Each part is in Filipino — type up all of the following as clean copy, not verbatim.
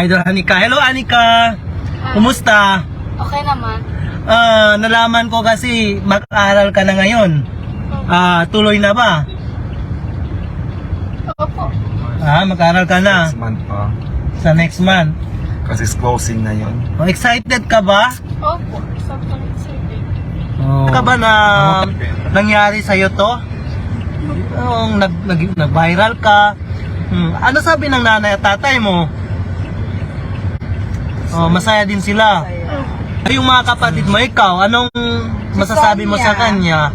Idol Anika. Hello Anika. Kumusta? Okay naman. Nalaman ko kasi mag-aral ka na ngayon. Tuloy na ba? Opo. Mag-aral ka na Next month pa. sa next month. Kasi closing na yun. Excited ka ba? Opo. Sobrang excited. Ka ba na nangyari sa'yo to? Yung nag-viral ka. Ano sabi ng nanay at tatay mo? Masaya din sila. Yung mga kapatid mo, ikaw, anong masasabi mo sa kanya?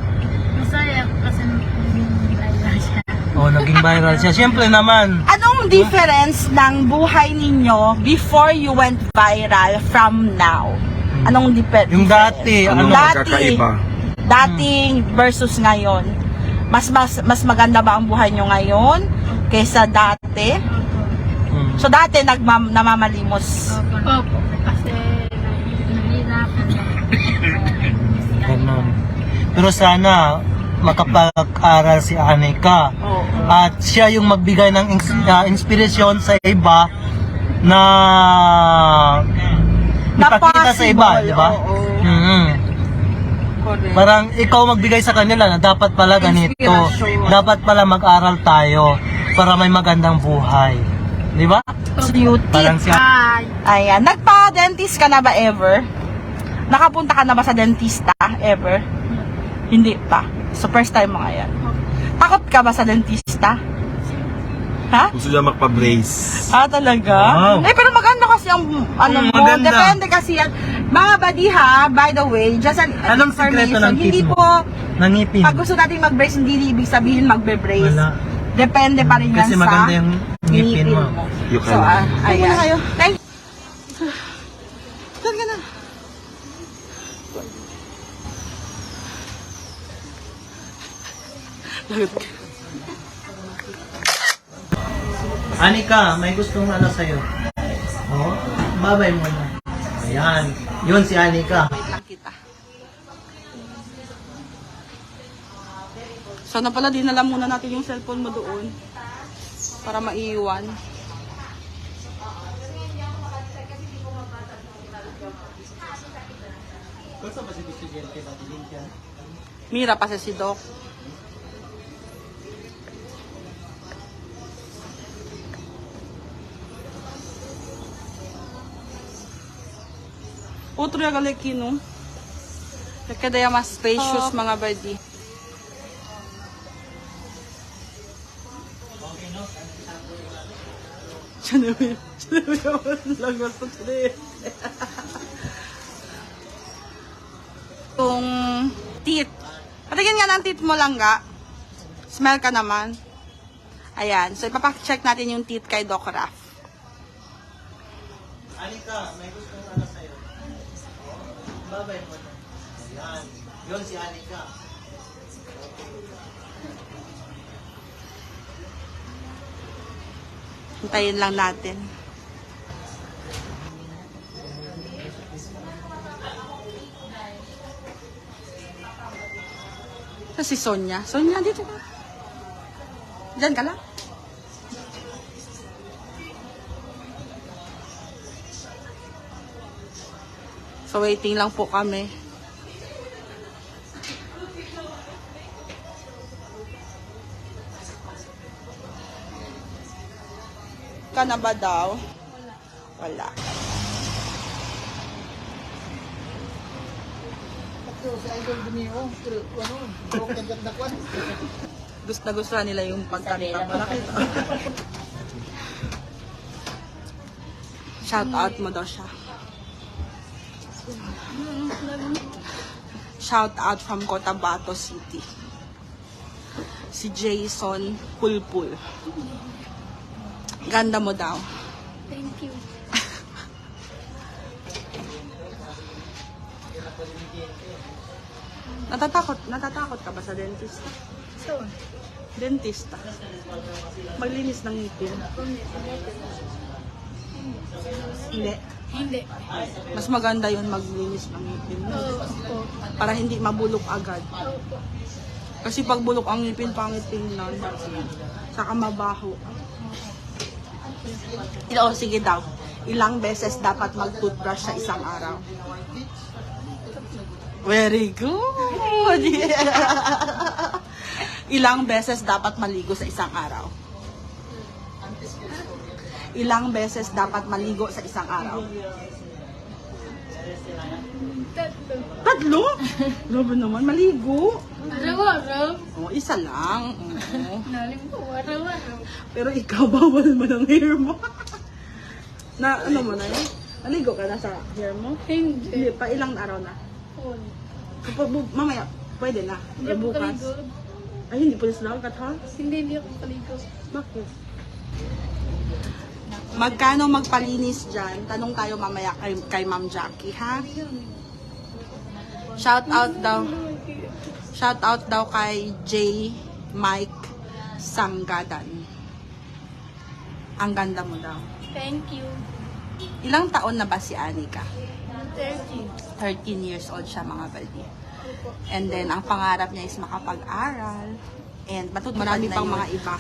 Masaya kasi naging viral siya. Naging viral siya. Siyempre naman. Anong difference ng buhay ninyo before you went viral from now? Anong difference? Yung dati, Ano Dati. magkakaiba? Dating versus ngayon. Mas maganda ba ang buhay nyo ngayon kaysa dati? So dati namamalimos. Opo. Kasi nahihirapan Ganun. Pero sana makapag-aral si Anika. At siya yung magbigay ng inspirasyon sa iba na ipakita sa iba, di ba? Parang ikaw magbigay sa kanila na dapat pala ganito. Dapat pala mag-aral tayo para may magandang buhay. Di ba? Parang siya. Ayan. Nagpa-dentist ka na ba ever? Nakapunta ka na ba sa dentista ever? Hindi pa. So first time mo ngayon. Takot ka ba sa dentista? Ha? Gusto niya magpa-brace. Talaga? Wow. Pero maganda kasi ang mo. Maganda. Depende kasi yan. Mga badiha, by the way, just an Anong sikreto ng hindi teeth mo? po, Nangipin. pag gusto natin mag-brace, hindi ibig sabihin magbe-brace. Wala. Depende pa rin yan Kasi sa maganda yung ngipin mo. Yung So, ayan. Kayo. Thank you. Saan ka na? Anika, may gustong ano sa'yo. Babay mo na. Ayan. Yun si Anika. Wait lang kita. Sana pala dinala muna natin yung cellphone mo doon para maiiwan. Mira pa si Doc. Outro yung galiki, no? Kaya mas spacious, mga badi. Yung teeth. Patigin nga ng teeth mo lang, ga. Smell ka naman. Ayan. So, ipapacheck natin yung teeth kay Doc Raf. Anika, may gustong ano sa'yo. Babay mo na. Ayan. Yun si Anika. Hintayin lang natin. Ito si Sonia. Sonia, dito ka. Diyan ka lang. So, waiting lang po kami. Ka na ba daw? Wala. Gusto na gusto nila yung pagkanta. Malaki to. Shout out mo daw siya. Shout out from Cotabato City. Si Jason Pulpul. Ganda mo daw. Thank you. Natatakot ka ba sa dentista? So, Dentista. Maglinis ng ngipin. Hindi. hindi. Mas maganda yun maglinis ng ngipin. Opo. Para hindi mabulok agad. Opo. Kasi pag bulok ang ngipin, pangit tingnan. Saka mabaho. Sige daw. Ilang beses dapat mag-toothbrush sa isang araw? Very good! Ilang beses dapat maligo sa isang araw? Ilang beses dapat maligo sa isang araw? Tatlo? Grabe naman, maligo. Araw-araw. Isa lang. Oo. Nalim ko, araw-araw. Pero ikaw, bawal mo ng hair mo. Na, ano mo na yun? Naligo ka na sa hair mo? Hindi. Hindi pa, ilang araw na? Mamaya, pwede na. Hindi ako Bukas. kaligo. Ay, hindi po na ha? Hindi ako kaligo. Bakit? Magkano magpalinis dyan? Tanong tayo mamaya kay Ma'am Jackie, ha? Shout out daw kay J. Mike Sanggadan. Ang ganda mo daw. Thank you. Ilang taon na ba si Anika? 30. 13 years old siya, mga baldi. And then, ang pangarap niya is makapag-aral. And marami pang mga iba.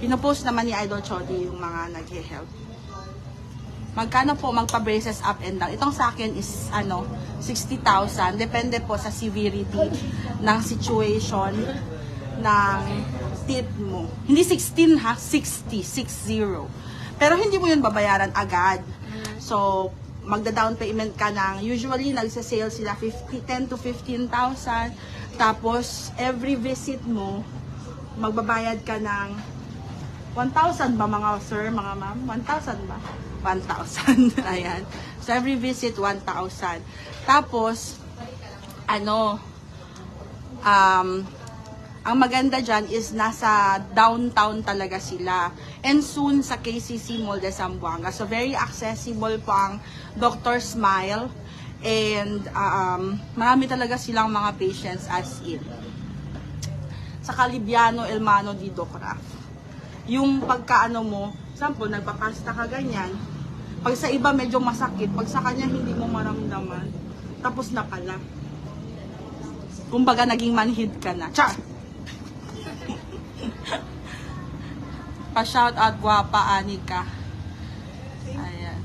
Pinopost naman ni Idol Chody yung mga nag-help. Magkano po magpa-braces up and down? Itong sa akin is 60,000. Depende po sa severity ng situation ng teeth mo. Hindi 16 ha, 60. Pero hindi mo yun babayaran agad. So, magda-down payment ka ng, usually nagsa-sale sila 10 to 15,000. Tapos, every visit mo, magbabayad ka ng 1,000 ba mga sir, mga ma'am? 1,000 ba? 1,000. Ayan. So, every visit, 1,000. Tapos, ang maganda dyan is nasa downtown talaga sila. And soon sa KCC Mall de Zamboanga. So, very accessible po ang Dr. Smile. And marami talaga silang mga patients as in. Sa Calibiano Elmano di Docra. Yung pagkaano mo, sample, nagpapasta ka ganyan. Pag sa iba medyo masakit, pag sa kanya hindi mo maramdaman, tapos na pala. Kumbaga naging manhid ka na. Char! Pa-shout out, guwapa, Anika. Ayan.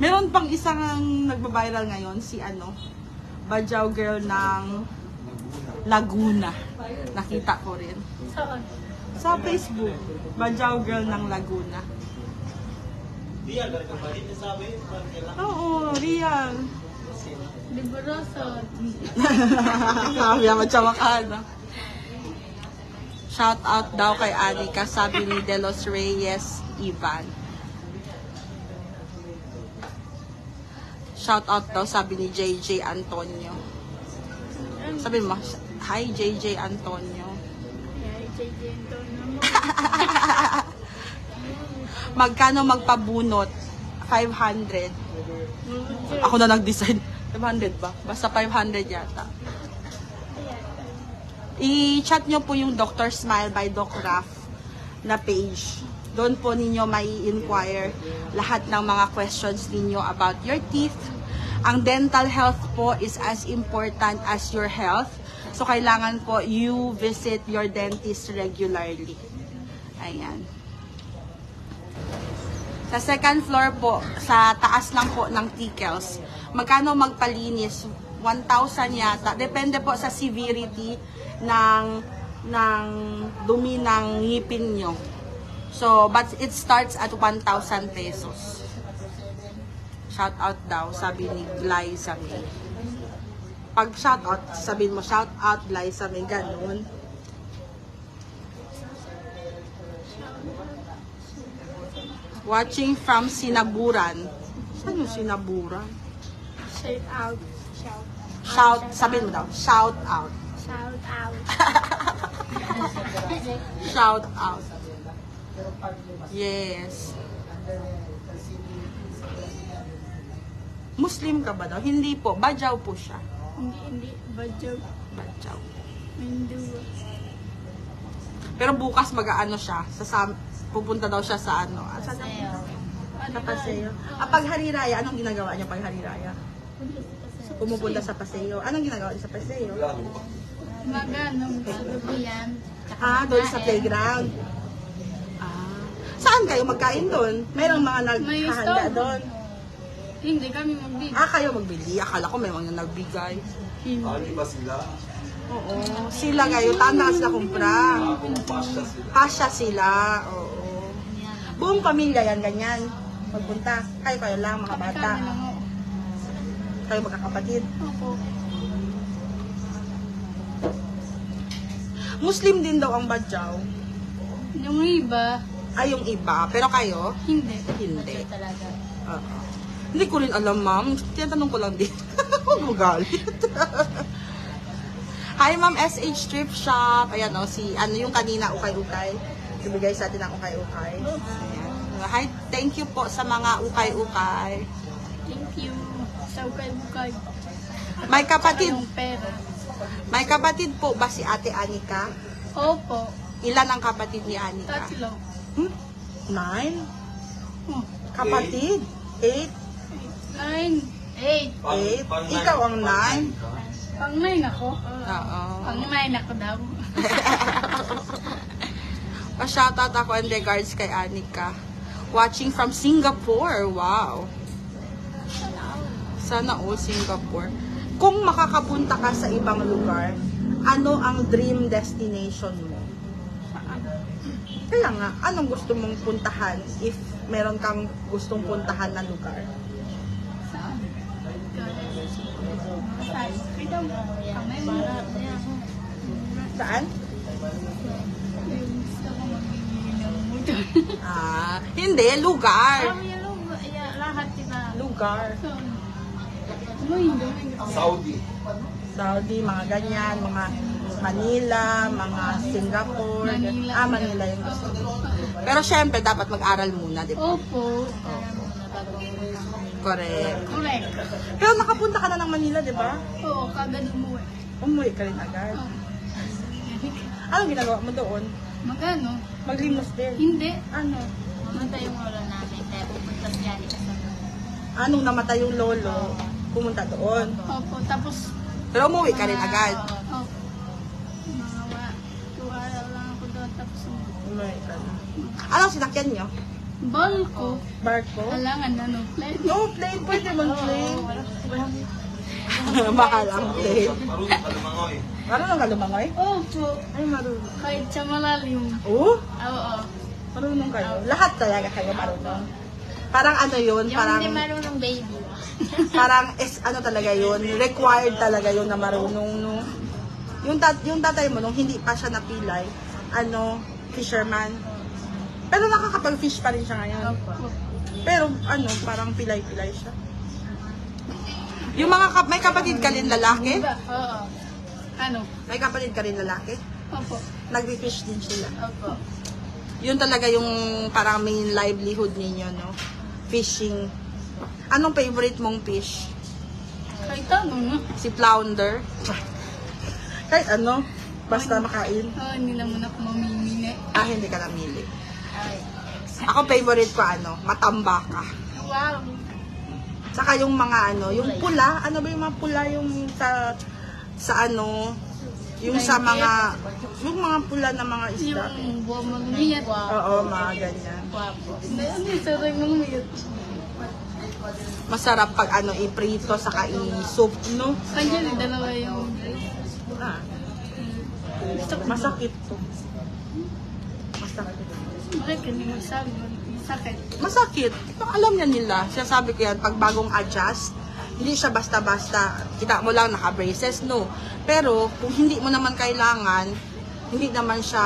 Meron pang isang nagba-viral ngayon, si Badyaw girl ng Laguna. Nakita ko rin. Saan? Sa Facebook, Badyaw girl ng Laguna. Oo, real. Di ba Rosa? Sabi ang matyawakan. Shout out daw kay Anika, sabi ni De Los Reyes Ivan. Shout out daw, sabi ni JJ Antonio. Sabi mo, hi JJ Antonio. Kaya JJ Antonio. Magkano magpabunot? 500. Ako na nag-decide. 500 ba? Basta 500 yata. I-chat nyo po yung Dr. Smile by Doc Raf na page. Doon po ninyo may inquire lahat ng mga questions ninyo about your teeth. Ang dental health po is as important as your health. So, kailangan po you visit your dentist regularly. Ayan. Sa second floor po, sa taas lang po ng Tickles, magkano magpalinis? 1,000 yata. Depende po sa severity ng dumi ng ngipin nyo. So, but it starts at 1,000 pesos. Shout out daw, sabi ni Liza May. Pag shout out, sabihin mo, shout out Liza May, ganun. Watching from Sinaburan. Saan yung Sinaburan? Shout out. Shout, sabihin mo daw, shout out. Shout out. Shout out. Yes. Muslim ka ba daw? Hindi po. Badyaw po siya. Hindi. Badyaw. Badyaw. Hindu. Pero bukas mag-aano siya. Pupunta daw siya sa ano. Sa Paseo. Pag Hariraya, anong ginagawa niya pag Hariraya? Pumupunta sa Paseo. Anong ginagawa niya sa Paseo? Maganong salubian. Doon sa playground. Saan kayo magkain doon? Mayroong mga May naghahanda stove. doon. Hindi kami magbili. Kayo magbili. Akala ko may mga nagbigay. Hindi. Di ba sila? Oo. Sila kayo. Tanda sila kumpra. Pasya sila. Oo. Buong pamilya yan, ganyan. Magpunta. Kayo lang, mga bata. Kami lang ako. Kayo magkakapatid. Opo. Muslim din daw ang Badyaw. Yung iba, Ay, yung iba. Pero kayo? hindi. Hindi. Talaga. Oo. Hindi ko rin alam, ma'am. Tinatanong ko lang din. Huwag mo galit. Hi, ma'am. SH Thrift Shop. Ayan, o. Yung kanina, ukay-ukay. Ibigay sa atin ang ukay-ukay. Ayan. Hi, thank you po sa mga ukay-ukay. Thank you. Sa ukay-bukay. May kapatid. Yung pera. May kapatid po ba si Ate Anika? Opo. Ilan ang kapatid ni Anika? 3. 9? Oh. Kapatid? 8? 9. 8. 8? Ikaw ang 9? Pang 9 ako. Oo. Pang 9 ako daw. Pa-shoutout ako and regards kay Anika. Watching from Singapore. Wow. Sana all Singapore. Kung makakapunta ka sa ibang lugar, ano ang dream destination mo? Kaya nga, anong gusto mong puntahan if meron kang gustong puntahan na lugar? Saan? Saan? Kami marap na ako. Saan? Yung gusto ko magbibili ng motor. Hindi, lugar. Kami yung lahat diba? Lugar. Saudi. Saudi, mga ganyan, mga Manila, mga Singapore. Manila. Manila yung gusto. Pero syempre, dapat mag-aral muna, di ba? Opo. Correct. Correct. Pero nakapunta ka na ng Manila, di ba? Oo, kagad umuwi. Umuwi ka rin agad. Anong ginagawa mo doon? Magkano? Maglimos din. Hindi. Ano? Mamatay yung lolo namin. Kaya pupunta siya sa Anong namatay yung lolo, pumunta doon. Opo, tapos Pero umuwi ka rin agad. Opo. Mga 2 araw lang ako doon. Tapos Umuwi ka na. Anong sinakyan nyo? Balko. Barko? Kailangan na no plane. No, plane. Pwede mag-plane. Mahal ang plane. Marunong ka lumangoy. Marunong ka lumangoy? Opo. Ay, marunong. Kahit sa malalim. Oo? Oo. Marunong kayo? Lahat talaga kayo marunong. Parang ano yun, parang, marunong baby. parang ano talaga yun, required talaga yun na marunong, no? Yung tatay mo, nung hindi pa siya napilay, fisherman. Pero nakakapag-fish pa rin siya ngayon. Opo. Pero parang pilay-pilay siya. Yung may kapatid ka rin lalaki? Oo. Ano? May kapatid ka rin lalaki? Opo. Nagbi-fish din sila. Opo. Yun talaga yung parang main livelihood ninyo, no? Fishing. Anong favorite mong fish? Kahit ano, no? Si flounder? Kahit ano, basta makain. Hindi naman ako mamimili. Hindi ka namili. Ako favorite ko matambaka. Wow. Saka yung mga yung pula, ano ba yung mga pula yung yung sa mga pula na mga isda. Yung buwan malumiyat. Oo, mga ganyan. Wapo. Hindi, sarang malumiyat. Masarap pag iprito saka i-soup, no? Kanya rin dalawa yung Masakit to. Masakit. bakit hindi mo sabi? Sakit. Masakit. Alam niya nila. Sinasabi ko yan, pag bagong adjust, hindi siya basta-basta. Kita mo lang naka-braces, no. Pero, kung hindi mo naman kailangan, hindi naman siya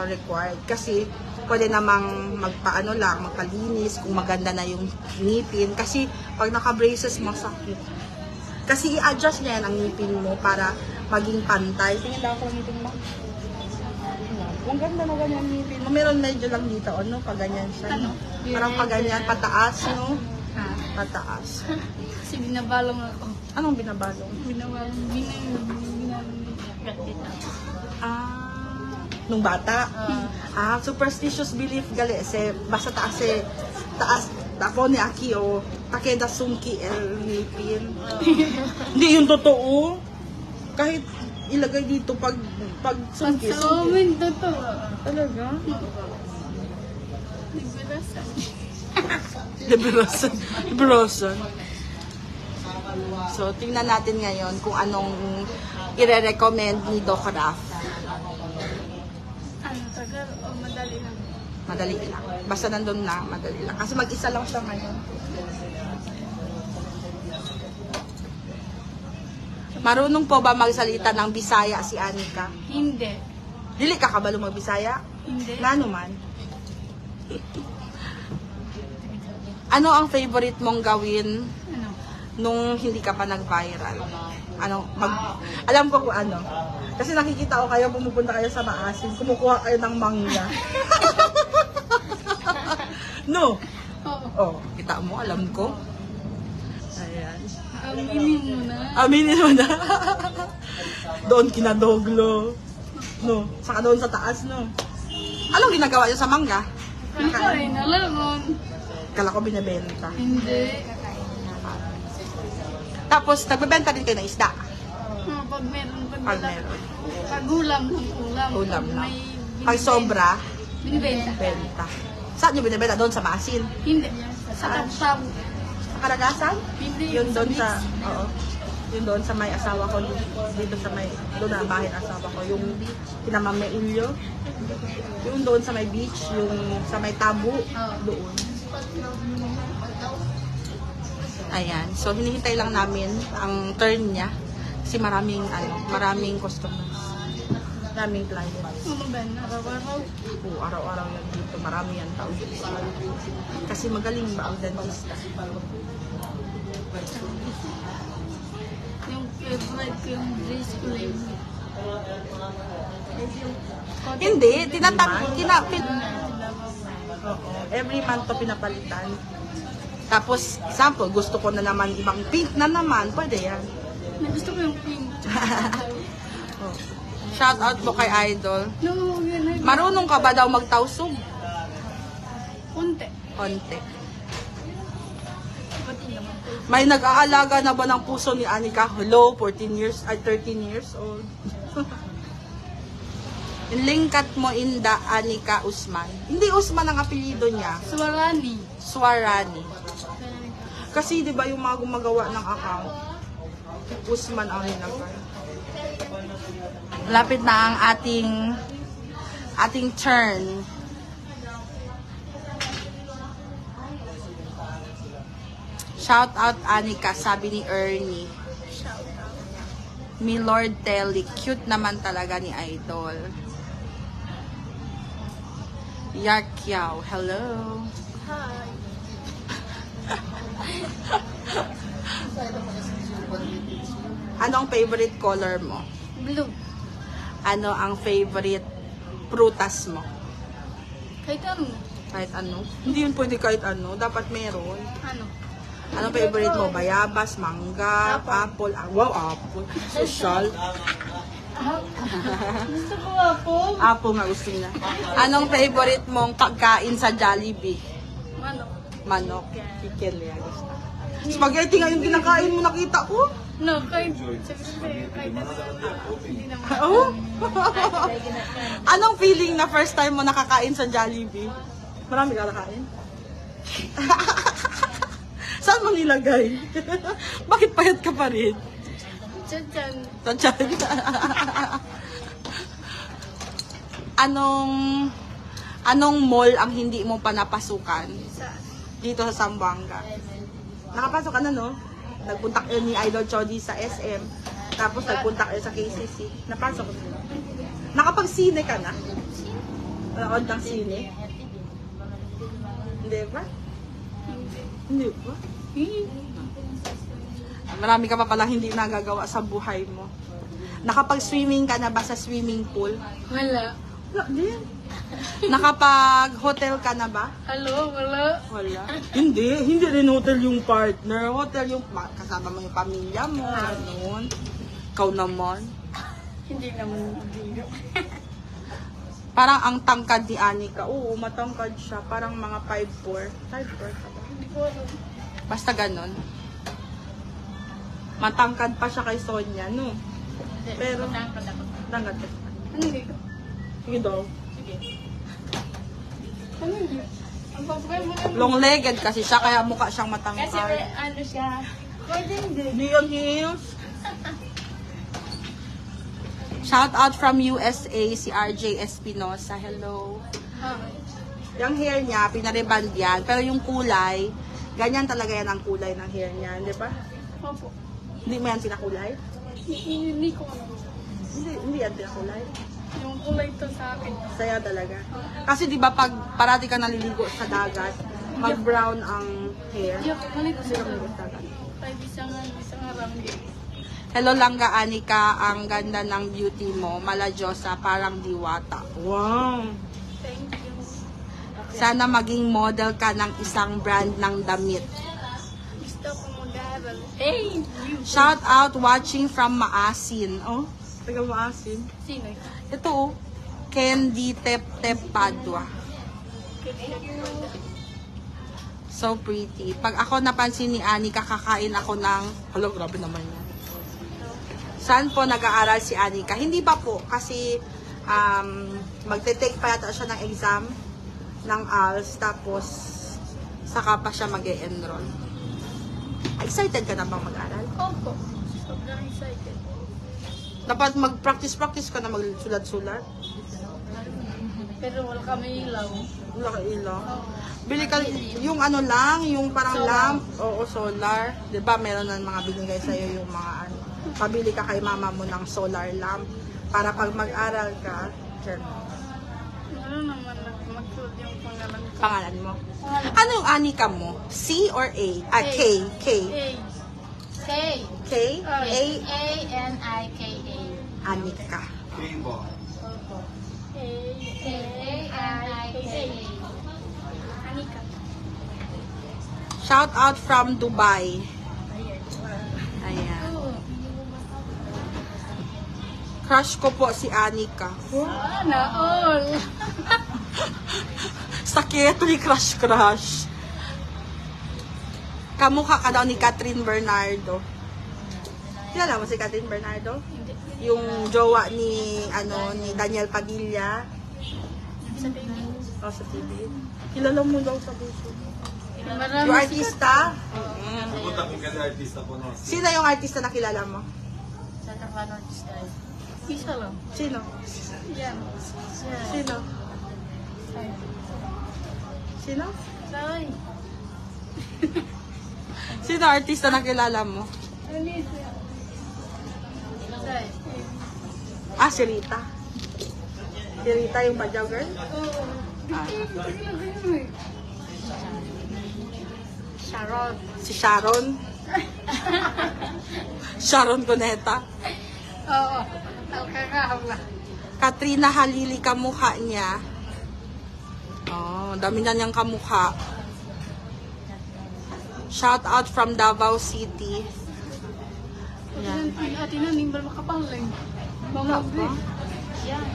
required. Kasi, pwede namang magpalinis, kung maganda na yung ngipin. Kasi, pag naka-braces, masakit. Kasi, i-adjust niya yan ang ngipin mo para maging pantay. Tingin lang ako ang ngipin mo. Ang ganda na ganyan ngipin mo. Meron medyo lang dito, pag ganyan siya. Ano? Parang pag ganyan, pataas, no? Ha? Pataas. Kasi binabalong ako. Anong binabalong? Binabalong dito. Nung bata? Superstitious belief gali. Basta taas tapo ni Aki takeda sungki el ngipin. Hindi yung totoo. Kahit ilagay dito pag sungki. Sa amin, totoo. Talaga? Nagbirasan. Liberosan. So, tingnan natin ngayon kung anong ire-recommend ni Doc Raf. Ano, tagal o madali lang? Madali lang. Basta nandun na, madali lang. Kasi mag-isa lang siya ngayon. Marunong po ba magsalita ng Bisaya si Anika? Hindi. Dili ka kabalo mag-Bisaya? Hindi. Nano man? Ano ang favorite mong gawin Ano? nung hindi ka pa nag-viral? Alam ko kung ano. Kasi nakikita ko kayo, pumupunta kayo sa maasin, kumukuha kayo ng mangga. No? Oo. Oh, kita mo, alam ko. Ayan. Aminin mo na. Aminin mo na. Doon kinadoglo. No? Saka doon sa taas, no? Anong ginagawa niyo sa mangga? Pagkain na lang. Kala ko binibenta. Hindi. Tapos, nagbebenta din kayo ng isda. Pag meron, Pag meron. Pag ulam, Ulam na. May Pag sobra, binibenta. benta. Saan nyo binibenta? Doon sa maasin? Hindi. Sa tabu-tabu. Sa Karagasan? Hindi. Yun doon sa, beach. oo. Yun doon sa may asawa ko, dito sa may, doon na bahay ng asawa ko, yung pinamame Ilyo. Yung doon sa may beach, yung sa may tabu, doon. Ayan, so hinihintay lang namin ang turn niya kasi maraming customers. Maraming clients. Ano ba? Araw-araw. Oo, araw-araw yan dito, marami yan tao dito. Kasi magaling ba ang dentista? Yung favorite ko yung dress ko lang. Hindi, every month to pinapalitan. Tapos, example, gusto ko na naman ibang pink na naman, pwede yan. Gusto ko yung pink. Shout out mo kay Idol. No, yun ay. Marunong ka ba daw magtausog? Kunti. Konti. May nag-aalaga na ba ng puso ni Anika? Hello, 13 years old. Lingkat mo inda Anika Usman. Hindi Usman ang apelyido niya. Suwarani. Swarani. Kasi 'di ba yung mga gumagawa ng account, Usman ang nilagay. Lapit na ang ating turn. Shout out Anika, sabi ni Ernie. Milord Telly, cute naman talaga ni Idol. Yakyaw, hello. Hi. Anong favorite color mo? Blue. Ano ang favorite prutas mo? Kahit ano? Kahit ano? Hindi yun pwede kahit ano. Dapat meron. Ano? Anong favorite mo? Bayabas, mangga, apple. Ah, wow, apple. Social. Gusto ko apple. Apple nga gusto niya. Anong favorite mong pagkain sa Jollibee? Manok. Manok. Chicken yan. Gusto. Spaghetti nga yung kinakain mo, nakita ko. No, kahit kahit ano. Hindi naman. Oh? Anong feeling na first time mo nakakain sa Jollibee? Marami ka nakain? Saan mo nilagay? Bakit payat ka pa rin? Tchan-tchan. Tachan. Anong mall ang hindi mo pa napasukan? Saan? Dito sa Zamboanga. Nakapasok ka na, no? Nagpunta kayo ni Idol Chody sa SM. Tapos nagpunta kayo sa KCC. Napasok ka na. Nakapag-sine ka na? Nanood ng sine? Hindi ba? Hindi ba? Marami ka pa palang hindi nagagawa sa buhay mo. Nakapag-swimming ka na ba sa swimming pool? Wala. Wala din. Nakapag-hotel ka na ba? Hello, wala. Wala. Hindi rin hotel yung partner. Hotel yung kasama mo yung pamilya mo. Ganun. Ikaw naman. Hindi naman biro. Parang ang tangkad ni Anika. Oo, matangkad siya. Parang mga 5'4". 5'4" ka ba? Hindi ko alam. Basta ganun. Matangkad pa siya kay Sonia, no? Pero, tangkad ka. Ano dito? Sige daw. Ano dito? Ang babay mo naman. Long-legged kasi siya, kaya mukha siyang Kasi matangkad. may ano siya. Pwede hindi. Hindi yung heels. Shout out from USA, si RJ Espinosa. Hello. Yung hair niya, pinariband yan. Pero yung kulay, ganyan talaga yan ang kulay ng hair niya. Di ba? Opo. Hindi mo yan pinakulay? Hindi ko alam. Hindi yan pinakulay. Yung kulay to sa akin. Saya talaga. Kasi di ba pag parati ka naliligo sa dagat, mag-brown ang hair. Yok, malit Kasi kami sa dagat. Kahit isang araw hindi. Hello Langga Anika, ang ganda ng beauty mo. Malajosa, parang diwata. Wow! Thank you. Sana maging model ka ng isang brand ng damit. Gusto ko mag-aaral. Thank you. Shout out watching from Maasin. Oh, taga Maasin. Sino yun? Ito oh, Candy Tep Tep Padua. So pretty. Pag ako napansin ni Annie, kakakain ako ng... Hello, grabe naman yan. Saan po nag-aaral si Anika? Hindi pa po. Kasi magte-take pa yata siya ng exam ng ALS. Tapos, saka pa siya mag-e-enroll. Excited ka na bang mag-aral? Opo. Sobrang excited. Dapat mag-practice ka na magsulat-sulat. Pero wala kami ilaw. Wala ka ilaw. Bili ka yung ano lang, yung parang Solar. lamp. Oo, solar. 'Di ba meron na mga binigay sa yung mga ano. Pabili ka kay mama mo ng solar lamp para pag mag-aral ka, sure, Ano naman magsuot yung pangalan ko. pangalan mo. Ano yung Anika mo? C or A? Ah, K. K. K. K? A? A-N-I-K-A. Anika. Rainbow. A-N-I-K-A. Anika. Shout out from Dubai. Ayan. Crush ko po si Anika. Sana all. Sakit ni crush. Kamukha ka daw ni Catherine Bernardo. Kilala mo si Catherine Bernardo? Yung jowa ni ni Daniel Padilla. Sa TV. Oh, sa TV. Kilala mo daw sa buso. Marami Yung artista? Pupunta ko kasi artista po no. Sino yung artista na kilala mo? Sa Tapanon style. Isa lang. Sino? Yan. Sino? Sino? Say. Sino artista na kilala mo? Say. Ah, si Rita. Si Rita yung Badyaw girl? Sharon. Si Sharon. Sharon Cuneta. Oo. Alkakahabla. Katrina Halili kamukha niya. Oh, dami na niyang kamukha. Shout out from Davao City. Ate na, nimbal makapaling. Mamagri. Yan.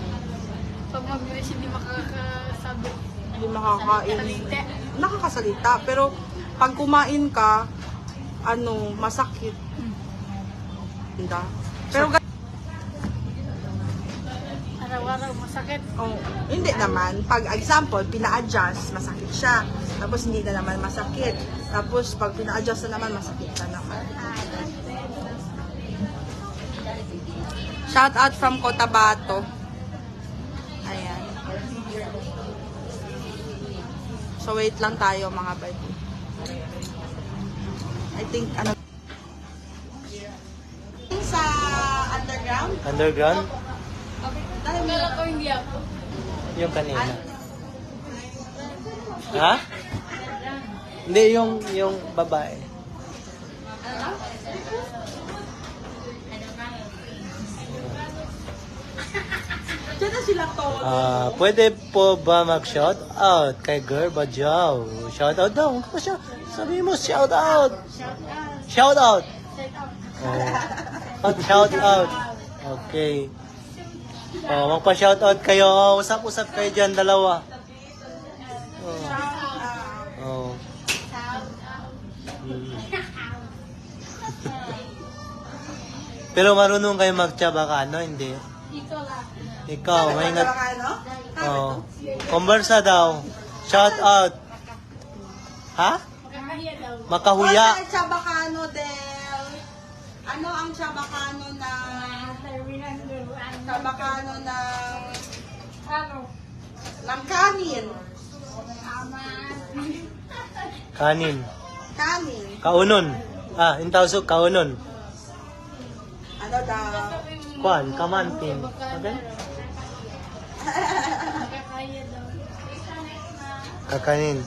Pag mag-release, hindi makakasabi. Hindi makakain. Salite. Nakakasalita, pero pag kumain ka, masakit. Hindi. Pero Araw-araw masakit. oh, hindi naman. Pag example, pina-adjust, masakit siya. Tapos hindi na naman masakit. Tapos pag pina-adjust na naman, masakit na naman. Shout out from Cotabato. Ayan. So wait lang tayo mga buddy. I think sa underground? Underground? Dahil Kala ko hindi ako. Yung kanina. Ha? Hindi, yung babae. Diyan na sila to. Pwede po ba mag-shout out kay Girl Badyaw? Shout out daw. Sabi mo, shout out. Shout out. Shout out. Okay. Magpa-shout out kayo. Usap-usap kayo dyan, dalawa. Oh. Pero marunong kayo magtsaba ka, no? Hindi. Ikaw, may ingat. Ano? Oh. Conversa daw. Shout out. Ha? Makakahiya daw. Makahuya. What's ang Chabacano, Del? Ano ang Chabacano ng... Chabacano ng... Ano? ng kanin? Kanin. Kanin. Kaunon. Yung tawag sa kaunon. Ano daw? Kuan, kamantin. Okay? Makakahiya daw. Kakanin.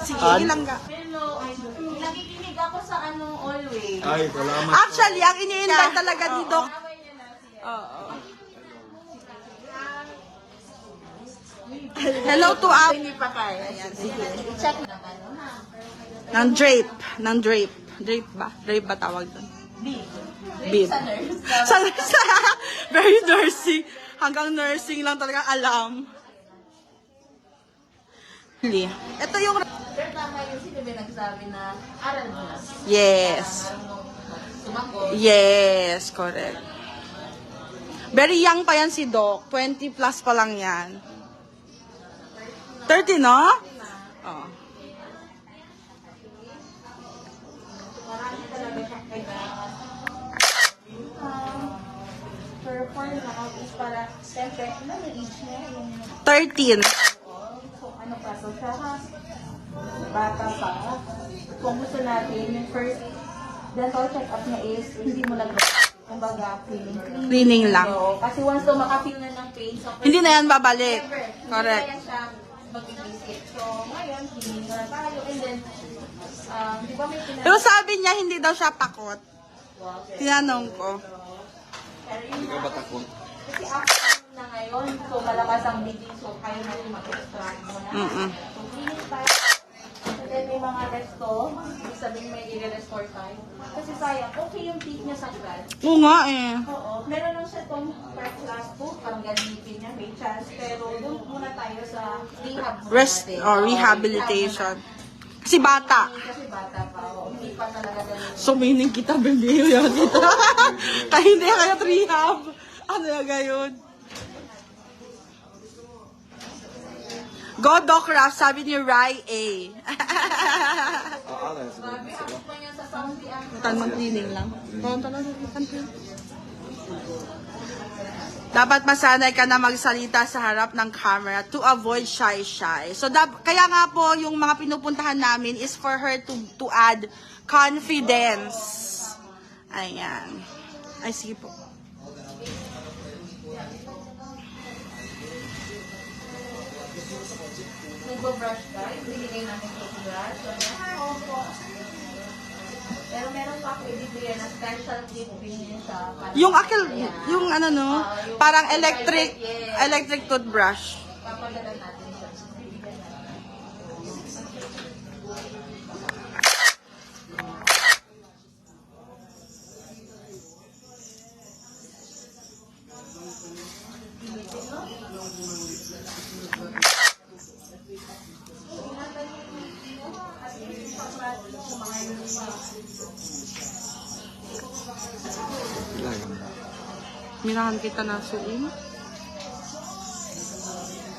Sige, An- ilang ga. Hello, nakikinig ako sa ano always. Ay, salamat. Actually, ang iniintay talaga ni Doc. Oo. Hello to our... Hindi pa kaya. Sige, i-check na ano ha. Ng drape. Ng drape. Drape ba? Drape ba tawag doon? Bib. Sa nurse. Sa very nursing. Hanggang nursing lang talaga alam. Ito yung... Pero tama yung sino ba nagsabi na aral mo na. Yes. Marunong sumagot. Yes, correct. Very young pa yan si Doc. 20 plus pa lang yan. 30, no? Oh. Marami talaga siyang kailangan. Perform now is para, siyempre, ano yung age niya? Yung 13. so, ano pa? So, siya ha? Bata pa. Kung gusto natin, yung first dental check-up niya is hindi mo lang kumbaga, cleaning. Cleaning lang. So, kasi once to makapil na ng pain, so Hindi na yan babalik. never, Correct. hindi kaya siya mag-visit. So, ngayon, cleaning na tayo. And then, di ba may Pero sabi niya, hindi daw siya takot. Tinanong ko. Pero yun Hindi ka ba takot? kasi after na ngayon, so malakas ang bleeding, so kaya natin mag-extract mo na. Mm-mm. So, cleaning tayo. And then may mga resto, ibig sabihin may i-restore tayo. Kasi sayang, okay yung teeth niya sa grand. Oo nga eh. Oo, meron lang siya itong first class po, parang ganipin niya, may chance. Pero doon muna tayo sa rehab muna Rest natin. or rehabilitation. Kasi bata. Kasi bata pa, hindi pa talaga ganun. So, meaning kita, bimbiyo yan dito. Kaya hindi kaya rehab. Ano yung gayon? Go, Doc Raf, sabi ni Rai A. Alas. Sabi, ako pa niya sa Saudi ang Tanong cleaning lang. Dapat masanay ka na magsalita sa harap ng camera to avoid shy. So, kaya nga po, yung mga pinupuntahan namin is for her to add confidence. Ayan. Ay, sige po. nagbo-brush ka, ibigay namin toothbrush. Opo. Pero meron pa ako ibigay na special clipping niya sa para- Yung akil, Ayan. yung ano no, Yung parang yes. electric toothbrush. Papadala natin siya. Bibigyan natin. Minahan kita na suin.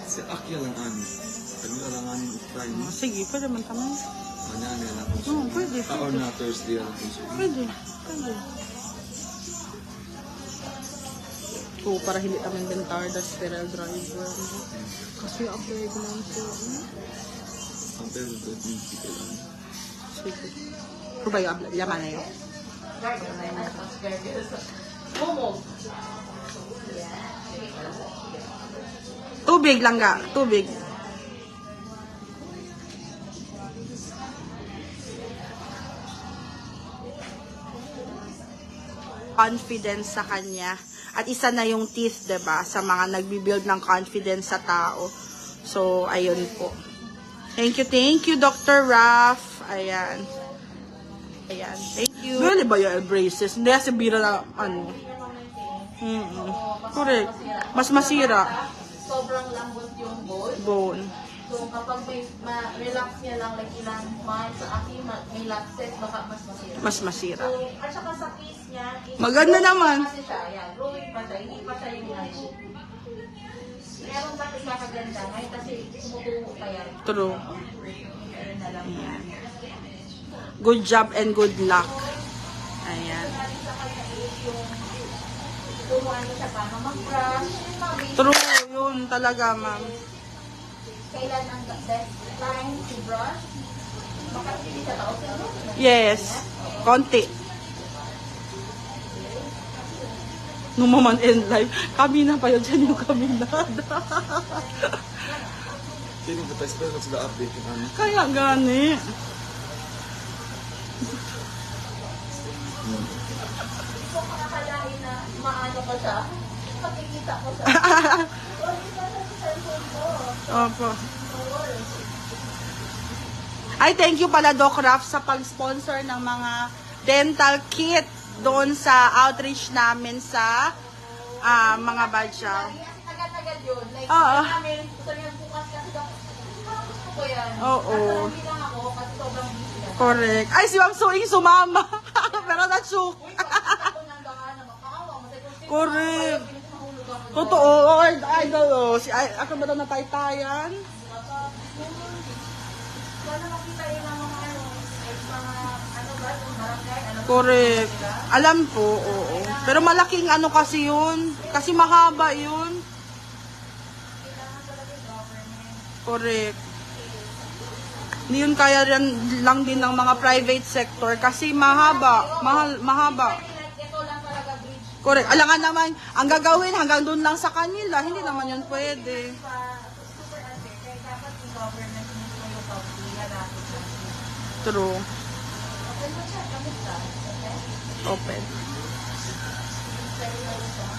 Si Akya lang ani. Kanila lang ani try mo. Sige, pwede man kami. Manyan lang ako. Oo, pwede. Or na Thursday lang ako. Pwede. Oo, para hindi kami inventar the sterile driver. Kasi apply ko lang po. Ang pero ito hindi ko lang. Sige. Kung ba yung yaman na yun? Momo. Tubig lang ga. Tubig. Confidence sa kanya. At isa na yung teeth, 'di ba? Sa mga nagbi-build ng confidence sa tao. So, ayun po. Thank you, Dr. Raf. Ayan. Thank you. Really ba yung braces? Hindi kasi bira na, ano. Correct. Mas masira. Sobrang lambot yung bone. Bone. So kapag may relax niya lang like ilang months sa akin, may lapses, baka mas masira. Mas masira. So, at saka sa case niya, Maganda naman. Kasi siya, yan, growing pa siya, hindi pa siya yung kakaganda. Ngayon kasi tumutubo pa yan. True. Ayun na lang. Good job and good luck. Ayan. Turuan niyo siya paano mag-brush. Yung mga basic, True, yun talaga, ma'am. kailan ang best time to brush. Makasili sa tao. Yes. Konti. Nung Maman in live, kami na pa yun dyan yung kaminada. Sino ba tayo sa sila update yung ano? Kaya gani. Hindi ko makakalain na maano ko siya. Makikita ko siya. Opo. Ay, thank you pala Doc Raf sa pag-sponsor ng mga dental kit doon sa outreach namin sa mga badyaw. Agad-agad yun. Like, Oo. namin, gusto niya bukas kasi daw. Gusto ko yan. Oo. Hindi lang ako kasi sobrang busy na. Correct. Ay, si Ma'am Suing sumama. Pero na-choke. Ako nang baka na makakawa. Kasi kung sino Correct. mahulog ako. Totoo. Ay, idol. Oh. Si, ako ba daw nataytayan? Sana makita yun ang mga ano, ano ba, yung barangay, ano. Correct. Alam po, oo. Pero malaking ano kasi yun. Kasi mahaba yun. Correct. Hindi yun kaya lang din ng mga private sector kasi mahaba. Mahaba. Like, ito lang talaga bridge. Correct. Alangan naman, ang gagawin hanggang doon lang sa kanila. Hindi naman yun pwede. Super unfair. Kaya dapat yung government mismo yung pag-iyan natin. True. Okay mo siya, kamusta? Open. Okay?